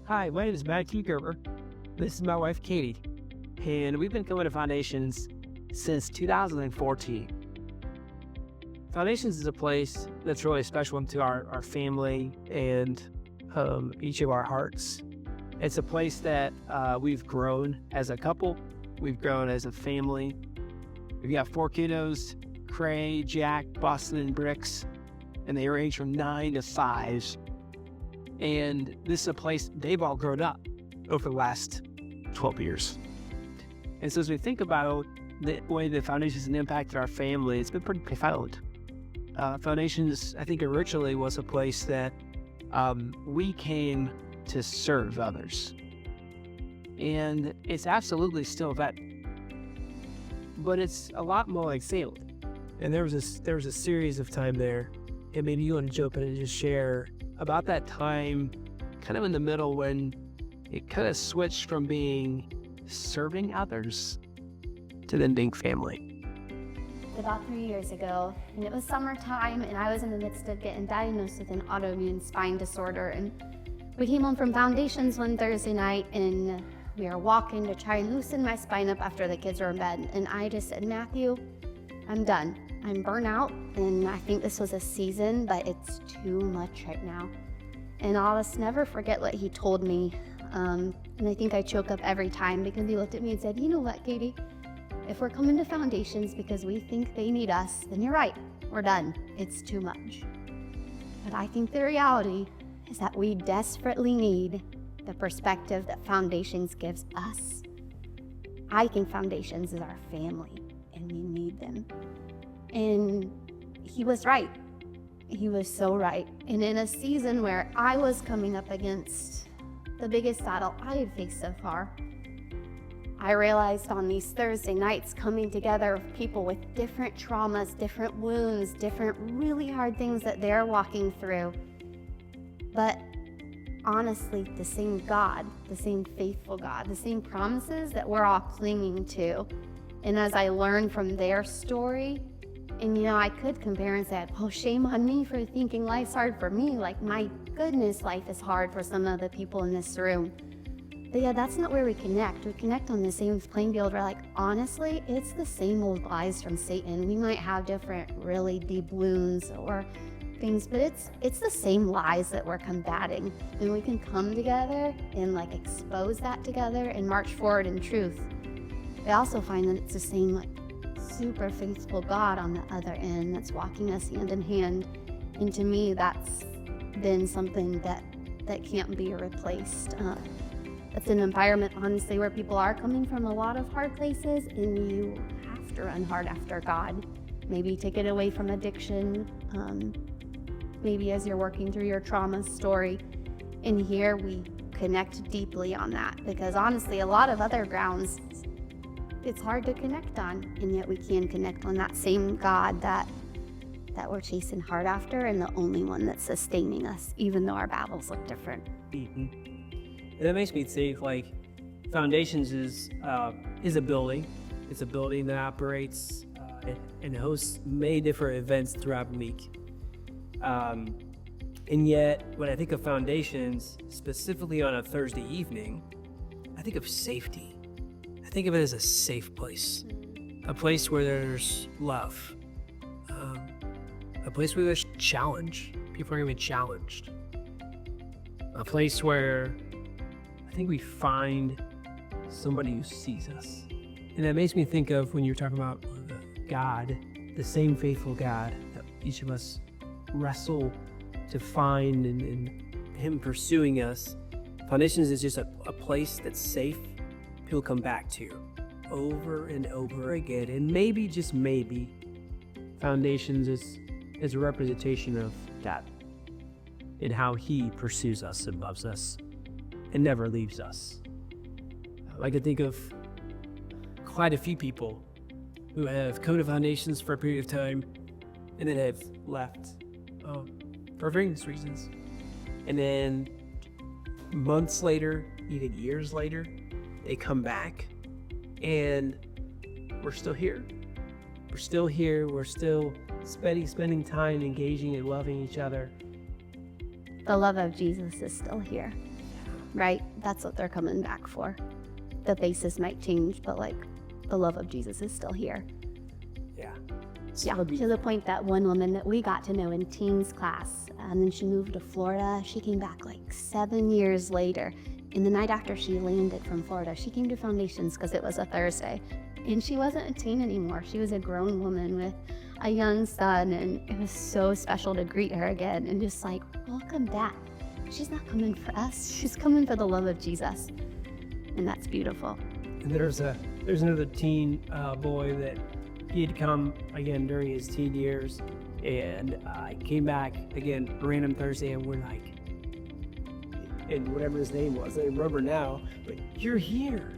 Hi, my name is Matthew Gerber. This is my wife, Katie, and we've been coming to Foundations since 2014. Foundations is a place that's really special to our family and each of our hearts. It's a place that we've grown as a couple, we've grown as a family. We've got 4 kiddos, Cray, Jack, Boston, and Bricks, and they range from 9 to 5. And this is a place they've all grown up over the last 12 years. And so as we think about the way the Foundations has impacted our family, it's been pretty profound. Foundations, I think, originally was a place that we came to serve others. And it's absolutely still that, but it's a lot more like sailing. And there was a series of time there, and maybe you want to jump in and just share about that time, kind of in the middle when it kind of switched from being serving others to then being family. About 3 years ago, and it was summertime, and I was in the midst of getting diagnosed with an autoimmune spine disorder. And we came home from Foundations one Thursday night, and we were walking to try and loosen my spine up after the kids were in bed. And I just said, Matthew, I'm done. I'm burnt out, and I think this was a season, but it's too much right now. And I'll just never forget what he told me. And I think I choke up every time because he looked at me and said, you know what, Katie? If we're coming to Foundations because we think they need us, then you're right. We're done. It's too much. But I think the reality is that we desperately need the perspective that Foundations gives us. I think Foundations is our family, and we need them. And he was right. He was so right. And in a season where I was coming up against the biggest battle I have faced so far, I realized on these Thursday nights coming together of people with different traumas, different wounds, different really hard things that they're walking through. But honestly, the same God, the same faithful God, the same promises that we're all clinging to. And as I learned from their story, and I could compare and say, oh, shame on me for thinking life's hard for me. Like, my goodness, life is hard for some of the people in this room. But yeah, that's not where we connect. We connect on the same playing field. We're like, honestly, it's the same old lies from Satan. We might have different really deep wounds or things, but it's the same lies that we're combating. And we can come together and expose that together and march forward in truth. I also find that it's the same super faithful God on the other end that's walking us hand in hand. And to me, that's been something that can't be replaced. It's an environment, honestly, where people are coming from a lot of hard places, and you have to run hard after God. Maybe take it away from addiction, maybe as you're working through your trauma story. And here we connect deeply on that, because honestly, a lot of other grounds, it's hard to connect on, and yet we can connect on that same God that we're chasing hard after, and the only one that's sustaining us, even though our battles look different. Mm-hmm. And that makes me think Foundations is a building. It's a building that operates and hosts many different events throughout the week. And yet, when I think of Foundations, specifically on a Thursday evening, I think of safety. I think of it as a safe place, a place where there's love, a place where there's challenge. People are going to be challenged, a place where I think we find somebody who sees us. And that makes me think of when you're talking about God, the same faithful God that each of us wrestle to find, and Him pursuing us. Foundations is just a place that's safe. People come back to over and over again, and maybe, just maybe, Foundations is a representation of that and how He pursues us and loves us and never leaves us. I can think of quite a few people who have come to Foundations for a period of time and then have left for various reasons. And then months later, even years later, they come back and we're still here. We're still here. We're still spending time engaging and loving each other. The love of Jesus is still here. right? That's what they're coming back for. The faces might change, but like the love of Jesus is still here. Yeah. Yeah, to the point that one woman that we got to know in teens class, and then she moved to Florida. She came back like 7 years later. And the night after she landed from Florida, she came to Foundations because it was a Thursday. And she wasn't a teen anymore. She was a grown woman with a young son. And it was so special to greet her again and just like, welcome back. She's not coming for us. She's coming for the love of Jesus. And that's beautiful. And there's another teen boy that he had come again during his teen years, and came back again random Thursday, and we're like, and whatever his name was, I don't remember now, but you're here.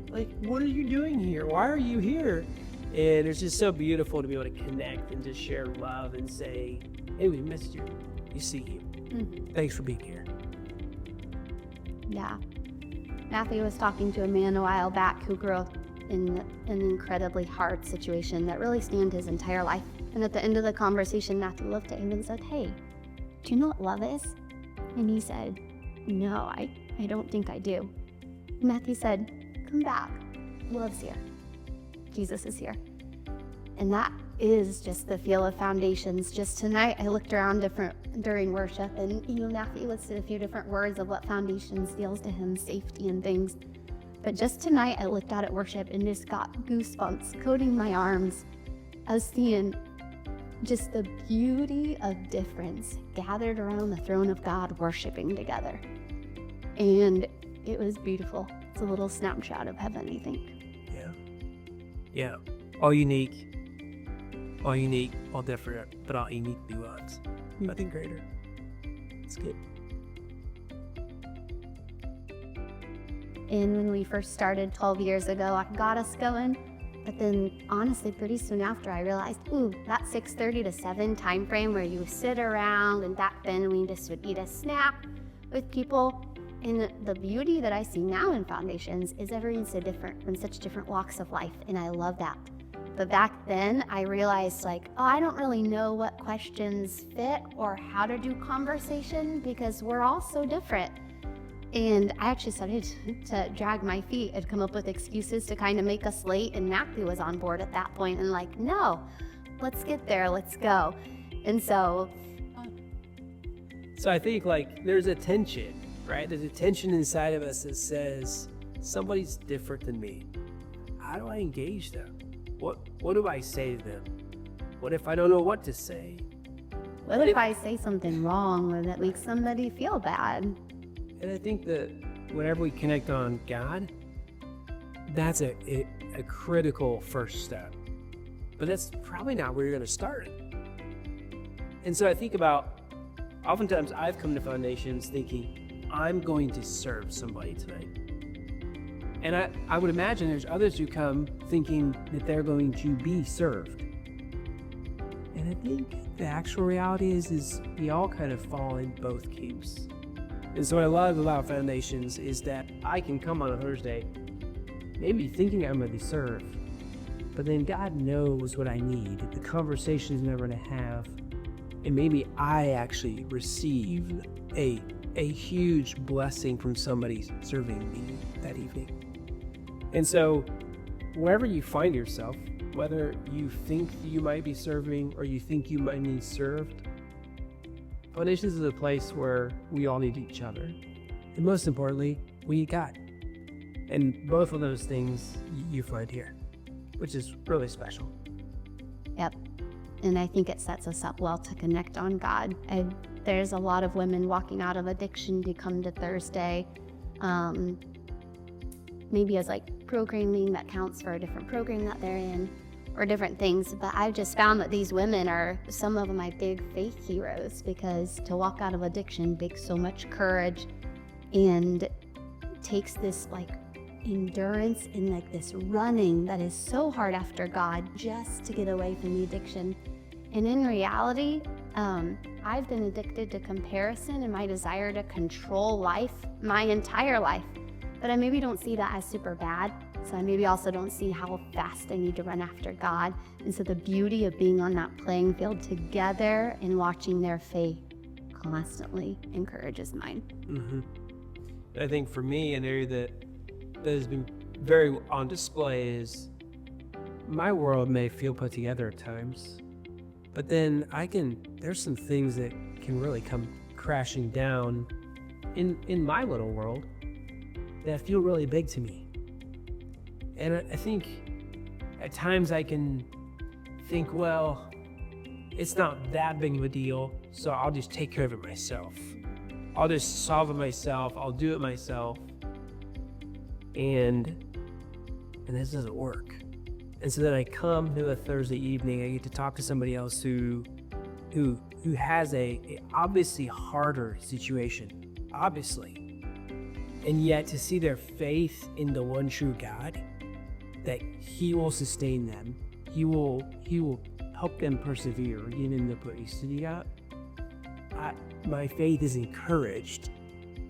Like, what are you doing here? Why are you here? And it's just so beautiful to be able to connect and just share love and say, hey, we missed you. You see you. Mm-hmm. Thanks for being here. Yeah. Matthew was talking to a man a while back who grew up in an incredibly hard situation that really spanned his entire life. And at the end of the conversation, Matthew looked at him and said, hey, do you know what love is? And he said, no, I don't think I do. And Matthew said, come back. Love's here. Jesus is here. And that is just the feel of Foundations. Just tonight, I looked around during worship, and Matthew listed a few different words of what Foundations feels to him, safety and things. But just tonight, I looked out at worship and just got goosebumps coating my arms. I was seeing just the beauty of difference gathered around the throne of God, worshiping together. And it was beautiful. It's a little snapshot of heaven, I think. Yeah. All unique, all different, but all uniquely ones. Nothing greater. It's good. And when we first started 12 years ago, I got us going. But then, honestly, pretty soon after, I realized, that 6:30 to 7 time frame where you sit around, and back then we just would eat a snack with people. And the beauty that I see now in Foundations is everyone's so different from such different walks of life, and I love that. But back then, I realized I don't really know what questions fit or how to do conversation because we're all so different. And I actually started to drag my feet and come up with excuses to kind of make us late. And Matthew was on board at that point and no, let's get there, let's go. And so I think there's a tension, right? There's a tension inside of us that says somebody's different than me. How do I engage them? What do I say to them? What if I don't know what to say? What if I say something wrong or that makes somebody feel bad? And I think that whenever we connect on God, that's a critical first step. But that's probably not where you're going to start. And so I think about, oftentimes I've come to Foundations thinking, I'm going to serve somebody tonight. And I would imagine there's others who come thinking that they're going to be served. And I think the actual reality is we all kind of fall in both camps. And so what I love about Foundations is that I can come on a Thursday, maybe thinking I'm going to be served, but then God knows what I need, the conversations I'm going to have, and maybe I actually receive a huge blessing from somebody serving me that evening. And so wherever you find yourself, whether you think you might be serving or you think you might need served, Foundations is a place where we all need each other. And most importantly, we need God. And both of those things you find here, which is really special. Yep. And I think it sets us up well to connect on God. And there's a lot of women walking out of addiction to come to Thursday, maybe as programming that counts for a different program that they're in, or different things. But I've just found that these women are some of my big faith heroes, because to walk out of addiction takes so much courage and takes this endurance and this running that is so hard after God just to get away from the addiction. And in reality, I've been addicted to comparison and my desire to control life my entire life. But I maybe don't see that as super bad. So I maybe also don't see how fast I need to run after God. And so the beauty of being on that playing field together and watching their faith constantly encourages mine. Mm-hmm. I think for me, an area that has been very on display is my world may feel put together at times, but then there's some things that can really come crashing down in my little world that feel really big to me. And I think at times I can think, well, it's not that big of a deal, so I'll just take care of it myself. I'll just solve it myself. I'll do it myself. And this doesn't work. And so then I come to a Thursday evening, I get to talk to somebody else who has a obviously harder situation, obviously. And yet to see their faith in the one true God, that He will sustain them, He will help them persevere in the place. My faith is encouraged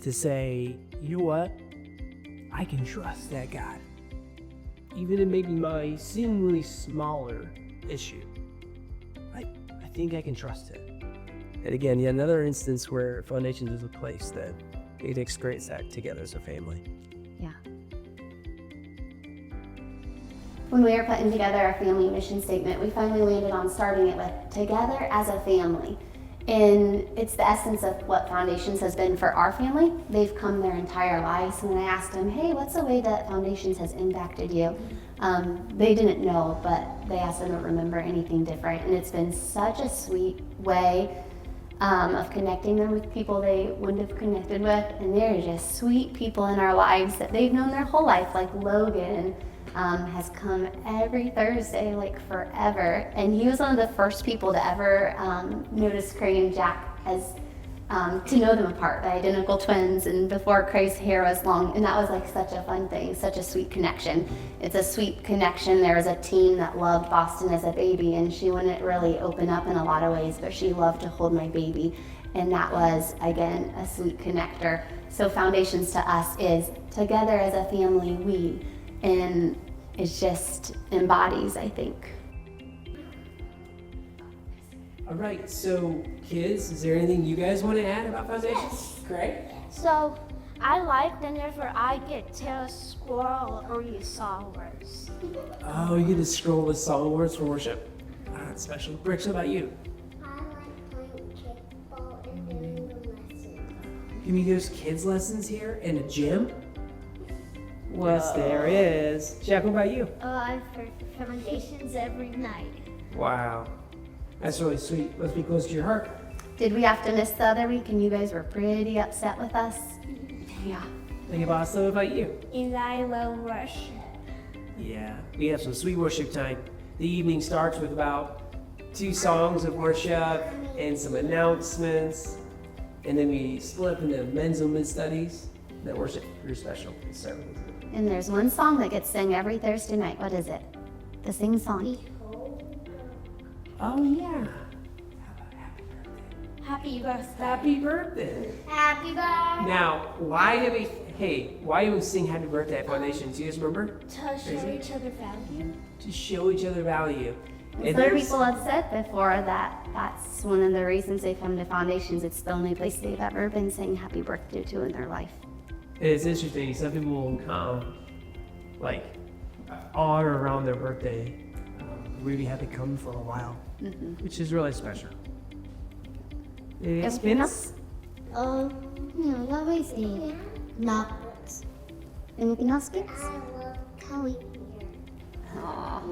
to say, you know what? I can trust that God. Even in maybe my seemingly smaller issue, I think I can trust it. And again, yet another instance where Foundations is a place that it experiences that together as a family. Yeah. When we were putting together our family mission statement, we finally landed on starting it with together as a family. And it's the essence of what Foundations has been for our family. They've come their entire lives. When I asked them, hey, what's the way that Foundations has impacted you? They didn't know, but they also don't remember anything different. And it's been such a sweet way of connecting them with people they wouldn't have connected with. And they're just sweet people in our lives that they've known their whole life, like Logan. Has come every Thursday, like forever. And he was one of the first people to ever notice Cray and Jack as, to know them apart, the identical twins, and before Cray's hair was long. And that was like such a fun thing, such a sweet connection. It's a sweet connection. There was a teen that loved Boston as a baby, and she wouldn't really open up in a lot of ways, but she loved to hold my baby. And that was, again, a sweet connector. So Foundations to us is together as a family, we. And it just embodies, I think. All right, so kids, is there anything you guys want to add about Foundations? Great. So I like whenever I get to scroll or read song words. Oh, you get to scroll with song words for worship. That's special. Bricks, what about you? I like playing kickball and doing the lessons. Give me those kids' lessons here in a gym? Yes, there is. Jack, what about you? I for Foundations every night. Wow. That's really sweet. Must be close to your heart. Did we have to miss the other week and you guys were pretty upset with us? Yeah. Think about us, what about you? And I love worship. Yeah, we have some sweet worship time. The evening starts with about 2 songs of worship and some announcements. And then we split up into men's and women's studies. That worship pretty special. It's so And there's one song that gets sung every Thursday night. What is it? The sing song. oh yeah. Happy birthday. Happy birthday. Happy birthday. Now, why do we sing happy birthday at Foundations? You guys remember? To show each other value. To show each other value. And Other there's- people have said before that that's one of the reasons they come to Foundations. It's the only place they've ever been saying happy birthday to in their life. It's interesting. Some people will come, like, on or around their birthday. Really haven't come for a while, which is really special. Yes, Vince? No, that was it. Anything else, kids? I love coming here. Aw.